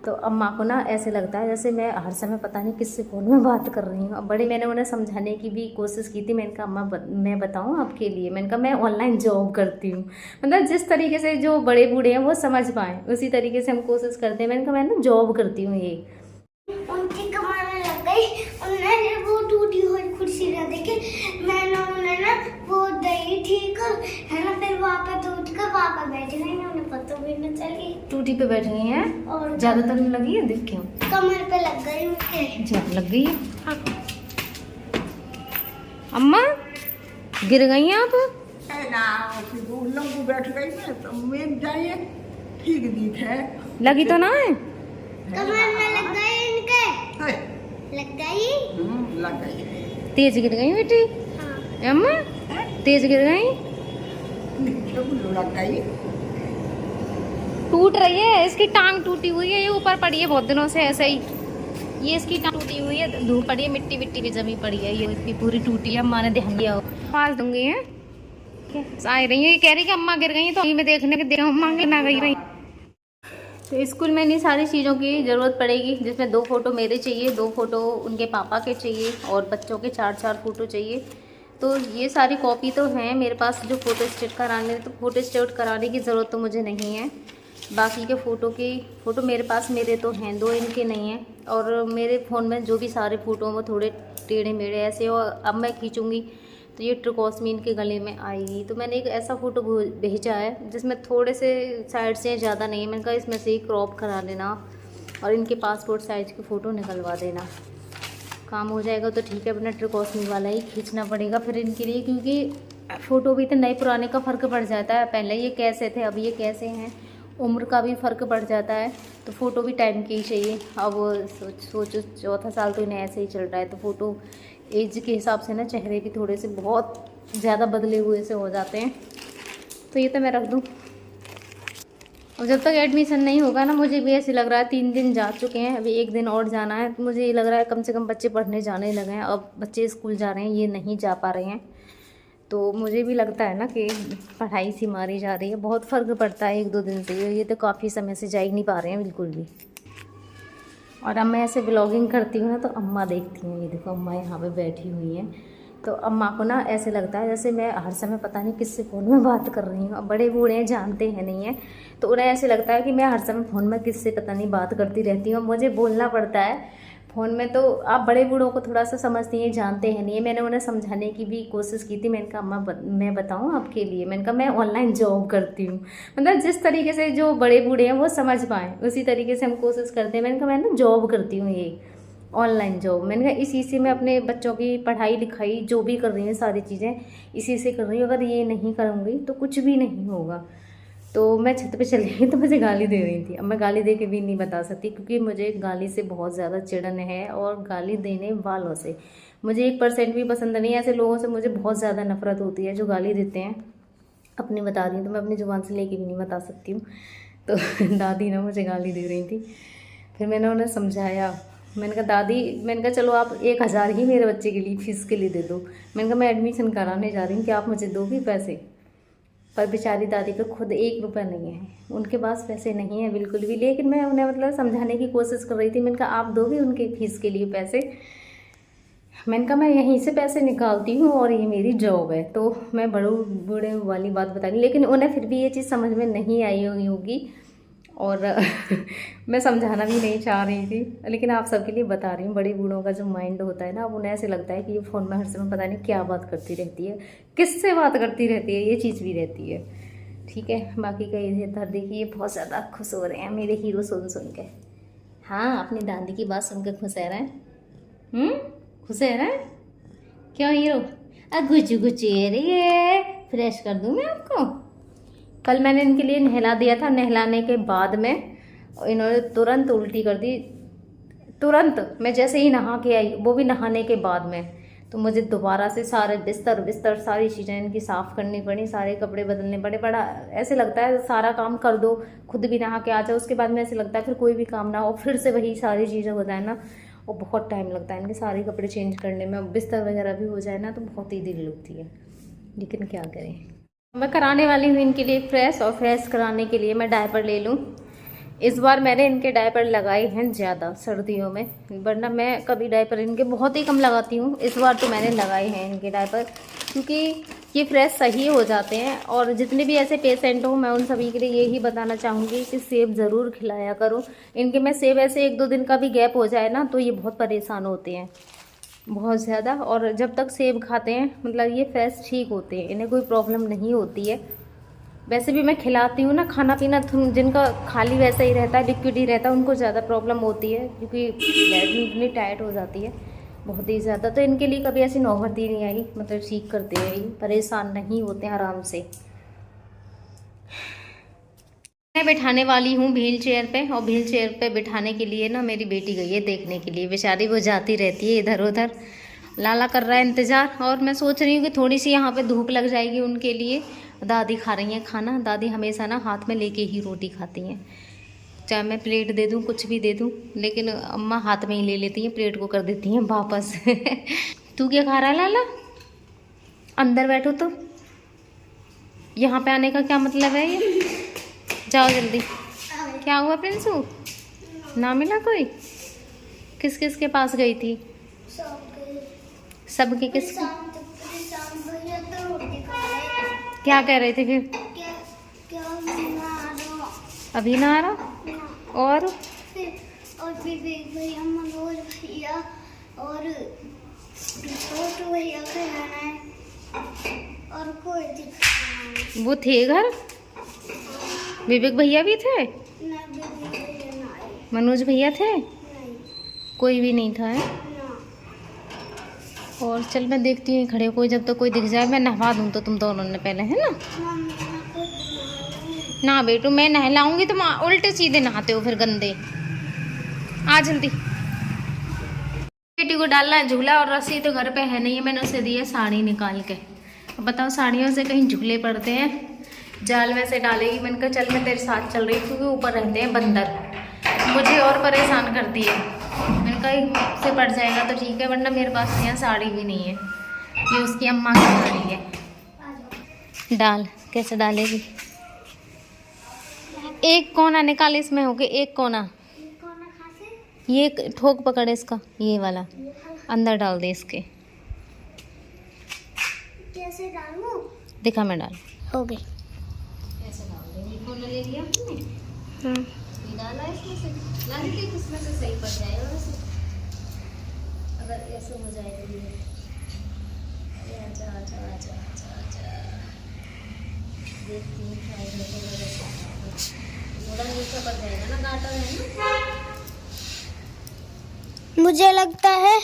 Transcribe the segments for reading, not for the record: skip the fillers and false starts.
तो अम्मा को ना ऐसे लगता है जैसे मैं हर समय पता नहीं किससे फ़ोन में बात कर रही हूँ। अब बड़ी मैंने उन्हें समझाने की भी कोशिश की थी। मैंने कहा अम्मा मैं बताऊँ आपके लिए, मैंने कहा मैं ऑनलाइन जॉब करती हूँ। मतलब जिस तरीके से जो बड़े बूढ़े हैं वो समझ पाएँ उसी तरीके से हम कोशिश करते हैं। मैंने कहा मैं ना जॉब करती हूँ ये। उनकी कमाने लग गई, उन्होंने वो टूटी हुई कुर्सी ना देखे, मैंने उन्हें ना वो दही ठीक है ना, फिर वापस उठ कर वापस बैठ गई, उन्हें पता भी न चली। टूटी पे बैठ गई हैं और ज़्यादातर लगी है, देख क्यों कमर पे लग गई उनके। ज्यादा लग गई है। अम्मा गिर गई हैं आप? है ना, फिर वो लोग बैठ गई मैं तो मैं जाइए ठीक दी है। लगी तो ना है? कमर में लग गई इनके, है, लग गई। लग गई। तेज गिर गई बेटी? हाँ। अम्मा है, तेज गिर गई? नीचे वो लग गई। टूट रही है, इसकी टांग टूटी हुई है, ये ऊपर पड़ी है बहुत दिनों से ऐसे ही। ये इसकी टांग टूटी हुई है, धूप पड़ी है, मिट्टी मिट्टी भी जमी पड़ी है, ये इसकी पूरी टूटी है। अम्मा ने ध्यान दिया हो, आवाज दूंगी है आ रही है। ये कह रही कि अम्मा गिर गई, तो मैं देखने के देखा अम्मा गिर ना गई रही। तो स्कूल में इन्हीं सारी चीज़ों की ज़रूरत पड़ेगी, जिसमें 2 फोटो मेरे चाहिए, 2 फोटो उनके पापा के चाहिए और बच्चों के 4-4 फोटो चाहिए। तो ये सारी कॉपी तो हैं मेरे पास, जो फ़ोटो स्टेट कराने, तो फ़ोटो स्टेट कराने की ज़रूरत तो मुझे नहीं है। बाकी के फ़ोटो मेरे पास मेरे तो हैं, 2 इनके नहीं हैं। और मेरे फ़ोन में जो भी सारे फ़ोटो हैं वो थोड़े टेढ़े मेढ़े ऐसे, और अब मैं खींचूँगी तो ये ट्रिकोस्मीन के गले में आएगी। तो मैंने एक ऐसा फ़ोटो भेजा है जिसमें थोड़े से साइड से ज़्यादा नहीं है। मैंने कहा इसमें से ही क्रॉप करा लेना और इनके पासपोर्ट साइज़ की फ़ोटो निकलवा देना, काम हो जाएगा। तो ठीक है, अपना ट्रिकोस्मी वाला ही खींचना पड़ेगा फिर इनके लिए, क्योंकि फ़ोटो भी तो नए पुराने का फ़र्क पड़ जाता है। पहले ये कैसे थे, अब ये कैसे हैं, उम्र का भी फ़र्क पड़ जाता है। तो फ़ोटो भी टाइम की ही चाहिए। अब सोचो 4था साल तो इन्हें ऐसे ही चल रहा है, तो फ़ोटो एज के हिसाब से ना चेहरे भी थोड़े से बहुत ज़्यादा बदले हुए से हो जाते हैं। तो ये तो मैं रख दूँ, और जब तक एडमिशन नहीं होगा ना, मुझे भी ऐसे लग रहा है 3 दिन जा चुके हैं, अभी 1 दिन और जाना है। तो मुझे ये लग रहा है कम से कम बच्चे पढ़ने जाने लगे हैं। अब बच्चे स्कूल जा रहे हैं, ये नहीं जा पा रहे हैं। तो मुझे भी लगता है ना कि पढ़ाई सी मारी जा रही है, बहुत फ़र्क पड़ता है 1-2 दिन से। ये तो काफ़ी समय से जा ही नहीं पा रहे हैं बिल्कुल भी। और अब मैं ऐसे ब्लॉगिंग करती हूँ ना, तो अम्मा देखती हैं, ये देखो अम्मा यहाँ पे बैठी हुई हैं। तो अम्मा को ना ऐसे लगता है जैसे मैं हर समय पता नहीं किससे फ़ोन में बात कर रही हूँ। अब बड़े बूढ़े हैं, जानते हैं नहीं है, तो उन्हें ऐसे लगता है कि मैं हर समय फ़ोन में किससे पता नहीं बात करती रहती हूँ। मुझे बोलना पड़ता है फ़ोन में। तो आप बड़े बूढ़ों को थोड़ा सा समझती हैं, जानते हैं नहीं है। मैंने उन्हें समझाने की भी कोशिश की थी। मैंने कहा अम्मा मैं बताऊँ आपके लिए, मैंने कहा मैं ऑनलाइन जॉब करती हूँ। मतलब जिस तरीके से जो बड़े बूढ़े हैं वो समझ पाएँ उसी तरीके से हम कोशिश करते हैं। मैंने कहा मैं ना जॉब करती हूँ, ये ऑनलाइन जॉब। मैंने कहा इसी से मैं अपने बच्चों की पढ़ाई लिखाई जो भी कर रही हूँ सारी चीज़ें इसी से कर रही हूँ। अगर ये नहीं करूँगी तो कुछ भी नहीं होगा। तो मैं छत पे चली गई तो मुझे गाली दे रही थी। अब मैं गाली दे के भी नहीं बता सकती, क्योंकि मुझे गाली से बहुत ज़्यादा चिढ़न है, और गाली देने वालों से मुझे 1% भी पसंद नहीं है। ऐसे लोगों से मुझे बहुत ज़्यादा नफरत होती है जो गाली देते हैं। अपनी बता रही हूँ तो मैं अपनी ज़ुबान से लेके भी नहीं बता सकती हूँ। तो दादी ना मुझे गाली दे रही थी, फिर मैंने उन्हें समझाया। मैंने कहा दादी, मैंने कहा चलो आप 1000 ही मेरे बच्चे के लिए फ़ीस के लिए दे दो। मैंने कहा मैं एडमिशन कराने जा रही हूँ, क्या आप मुझे दोगी पैसे? पर बेचारी दादी पे खुद 1 रुपया नहीं है, उनके पास पैसे नहीं है बिल्कुल भी। लेकिन मैं उन्हें मतलब समझाने की कोशिश कर रही थी। मैंने कहा आप दोगे उनके फीस के लिए पैसे? मैंने कहा मैं यहीं से पैसे निकालती हूँ और ये मेरी जॉब है। तो मैं बड़े बूढ़े वाली बात बता रही, लेकिन उन्हें फिर भी ये चीज़ समझ में नहीं आई होगी, और मैं समझाना भी नहीं चाह रही थी, लेकिन आप सबके लिए बता रही हूँ। बड़े बूढ़ों का जो माइंड होता है ना, अब उन्हें ऐसे लगता है कि ये फ़ोन में हर समय पता नहीं क्या बात करती रहती है, किससे बात करती रहती है, ये चीज़ भी रहती है। ठीक है, बाकी का इधर देखिए बहुत ज़्यादा खुश हो रहे हैं मेरे हीरो सुन के। हाँ, अपनी दादी की बात सुन के खुश रहे हैं। खुश है ना? क्यों हीरो? गुचू गुचू रही है, फ्रेश कर दूँ मैं आपको। कल मैंने इनके लिए नहला दिया था, नहलाने के बाद में इन्होंने तुरंत उल्टी कर दी। तुरंत मैं जैसे ही नहा के आई, वो भी नहाने के बाद में, तो मुझे दोबारा से सारे बिस्तर सारी चीज़ें इनकी साफ़ करनी पड़ी, सारे कपड़े बदलने पड़े। बड़ा ऐसे लगता है सारा काम कर दो, खुद भी नहा के आ जाओ, उसके बाद में ऐसे लगता है फिर कोई भी काम ना हो, फिर से वही सारी चीज़ें हो जाए ना, और बहुत टाइम लगता है इनके सारे कपड़े चेंज करने में। बिस्तर वगैरह भी हो जाए ना तो बहुत ही देर लगती है, लेकिन क्या करें। मैं कराने वाली हूँ इनके लिए फ्रेश, और फ्रेश कराने के लिए मैं डायपर ले लूँ। इस बार मैंने इनके डायपर लगाए हैं ज़्यादा सर्दियों में, वरना मैं कभी डायपर इनके बहुत ही कम लगाती हूँ। इस बार तो मैंने लगाए हैं इनके डायपर, क्योंकि ये फ्रेश सही हो जाते हैं। और जितने भी ऐसे पेशेंट हो, मैं उन सभी के लिए यही बताना चाहूँगी कि सेब ज़रूर खिलाया करो इनके। मैं सेब ऐसे 1-2 दिन का भी गैप हो जाए ना तो ये बहुत परेशान होते हैं बहुत ज़्यादा। और जब तक सेब खाते हैं मतलब ये फ्रेश ठीक होते हैं, इन्हें कोई प्रॉब्लम नहीं होती है। वैसे भी मैं खिलाती हूँ ना, खाना पीना जिनका खाली वैसा ही रहता है, लिक्विड ही रहता है, उनको ज़्यादा प्रॉब्लम होती है, क्योंकि लैट्रिन इतनी टाइट हो जाती है बहुत ही ज़्यादा। तो इनके लिए कभी ऐसी नौबत ही नहीं आई, मतलब ठीक करते हैं, परेशान नहीं होते हैं आराम से। मैं बिठाने वाली हूँ व्हील चेयर पे, और व्हील चेयर पे बिठाने के लिए ना मेरी बेटी गई है देखने के लिए। बेचारी वो जाती रहती है इधर उधर, लाला कर रहा है इंतज़ार। और मैं सोच रही हूँ कि थोड़ी सी यहाँ पे धूप लग जाएगी उनके लिए। दादी खा रही हैं खाना। दादी हमेशा ना हाथ में लेके ही रोटी खाती हैं, चाहे मैं प्लेट दे दूँ कुछ भी दे दूँ, लेकिन अम्मा हाथ में ही ले लेती हैं, प्लेट को कर देती हैं वापस। तू क्या खा रहा है लाला? अंदर बैठो तो, यहाँ पे आने का क्या मतलब है ये? जाओ जल्दी। क्या हुआ प्रिंसू? ना मिला कोई? किस किस के पास गई थी? सबके किस? क्या कह रहे थे फिर? अभी ना आ रहा? और भैया, मनोज भैया और छोटू भैया का गाना है, और कोई दिखाना है। वो थे घर? विवेक भैया भी थे? ना विवेक भैया ना आए। मनोज भैया थे? नहीं कोई भी नहीं था है? ना। और चल मैं देखती हूँ खड़े, कोई जब तक कोई दिख जाए मैं नहवा दूँ तो तुम दोनों ने पहले, है ना? मम्मी ना कुछ ना बेटू, मैं नहलाऊंगी तुम उल्टे सीधे नहाते हो फिर गंदे। आ जल्दी। बेटी को डालना है झूला, और रस्सी तो घर पे है नहीं है, मैंने उसे दी है साड़ी निकाल के। अब बताओ साड़ियों से कहीं झूले पड़ते हैं, जाल में से डालेगी। मैंने कहा चल मैं तेरे साथ चल रही, क्योंकि ऊपर रहते हैं बंदर, मुझे और परेशान करती है। मैंने कहा से पड़ जाएगा तो ठीक है, वरना मेरे पास यहाँ साड़ी भी नहीं है, ये उसकी अम्मा की साड़ी है। डाल, कैसे डालेगी? एक कोना निकाल इसमें, होके एक कोना, ये ठोक पकड़ इसका, ये वाला अंदर डाल दे इसके। कैसे डालूं? दिखा मैं डाल। हो गई। ऐसे डाल दे, ये कोना ले लिया हमने, हाँ। ये डाला इसमें से, लाने देख इसमें से सही पड़ जाएगा वैसे, अगर ऐसे हो जाएगा। ये आजा आजा आजा आजा आजा, देखती हूँ ट्राई करके, थोड़ा नीचे पड़ जाएगा ना, काटा है ना। मुझे लगता है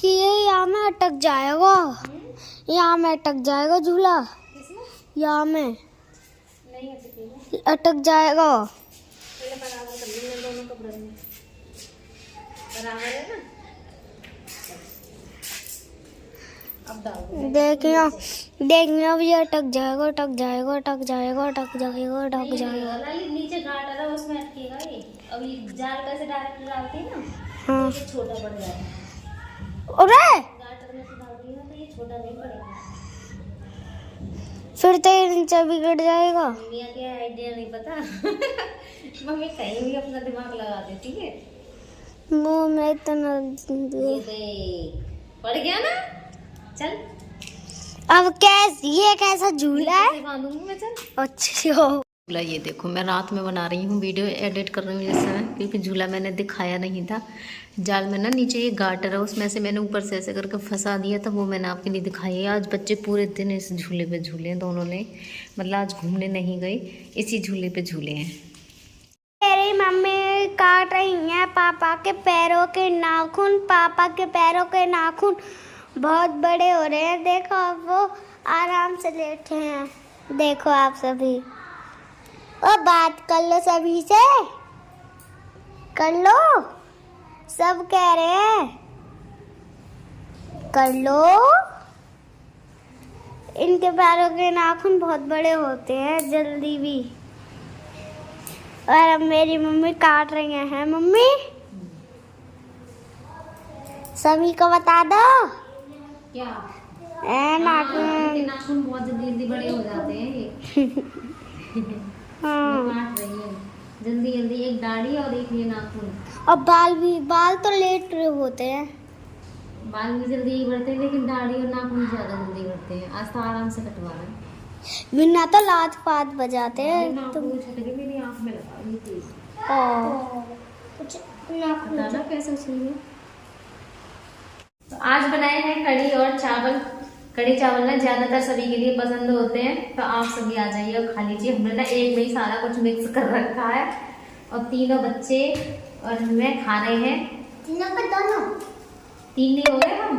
कि ये यहाँ में अटक जाएगा, यहाँ में अटक जाएगा झूला, यहाँ में नहीं अटक जाएगा। पहले बराबर कर लेंगे दोनों कपड़े में, बराबर है ना। अब डाल देखियो देखियो, अब ये अटक जाएगा, अटक जाएगा, अटक जाएगा, अटक जाएगा, अटक जाएगा। नीचे गार्ड है उसमें अटकेगा ये। अब ये जाल कैसे डायरेक्ट डालती है ना, हाँ। तो ये छोटा पड़ जाएगा। अरे गार्ड में से डालती है ना तो ये छोटा नहीं पड़ेगा। फिर तो ये नीचे बिगड़ जाएगा। मम्मी का आइडिया नहीं पता। मम्मी कहीं भी अपना दिमाग लगा देती है। मुँह में इतना ये देख, पड़ गया ना। चल अब कैसे, ये कैसा झूला है? बांधूंगी मैं, चल। अच्छा झूला ये देखो, मैं रात में बना रही हूँ, वीडियो एडिट कर रही हूँ इस समय, क्योंकि झूला मैंने दिखाया नहीं था। जाल में ना नीचे ये गाटर है, उसमें से मैंने ऊपर से ऐसे करके फंसा दिया था, वो मैंने आपके लिए दिखाया। आज बच्चे पूरे दिन इस झूले पे झूले, दोनों ने, मतलब आज घूमने नहीं गए, इसी झूले पे झूले हैं। मेरी मम्मी काट रही है पापा के पैरों के नाखून। पापा के पैरों के नाखून बहुत बड़े हो रहे हैं। देखो अब वो आराम से लेटे हैं। देखो आप सभी, और बात कर लो सभी से, कर लो, सब कह रहे हैं कर लो। इनके पैरों के नाखून बहुत बड़े होते हैं जल्दी भी। और अब मेरी मम्मी काट रही हैं। मम्मी सभी को बता दो क्या? नाखून बहुत जल्दी बड़े हो जाते हैं ये। हाँ। काट रही है। जल्दी जल्दी, एक दाढ़ी और एक ये नाखून। और बाल तो लेट होते हैं। बाल भी जल्दी ही बढ़ते हैं, लेकिन दाढ़ी और नाखून ज़्यादा जल्दी बढ़ते हैं। आज तो आराम से कटवा रहे हैं। बिना तो लात पात बजाते हैं तुम। नाखून छटके मेरी आँख में लगा ये तेज। कुछ नाखून बताना कैसे चाहिए। तो आज बनाए हैं कढ़ी और चावल। कढ़ी चावल ना ज़्यादातर सभी के लिए पसंद होते हैं, तो आप सभी आ जाइए और खा लीजिए। हमने ना एक में ही सारा कुछ मिक्स कर रखा है, और तीनों बच्चे और मैं खा रहे हैं। तीनों पे दोनों 3 नहीं हो गए हम।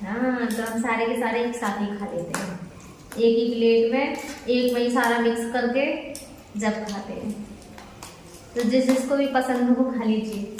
हाँ, तो हम सारे के सारे एक साथ ही खा लेते हैं, एक ही प्लेट में, एक में ही सारा मिक्स करके जब खाते हैं। तो जिसको भी पसंद हो वो खा लीजिए।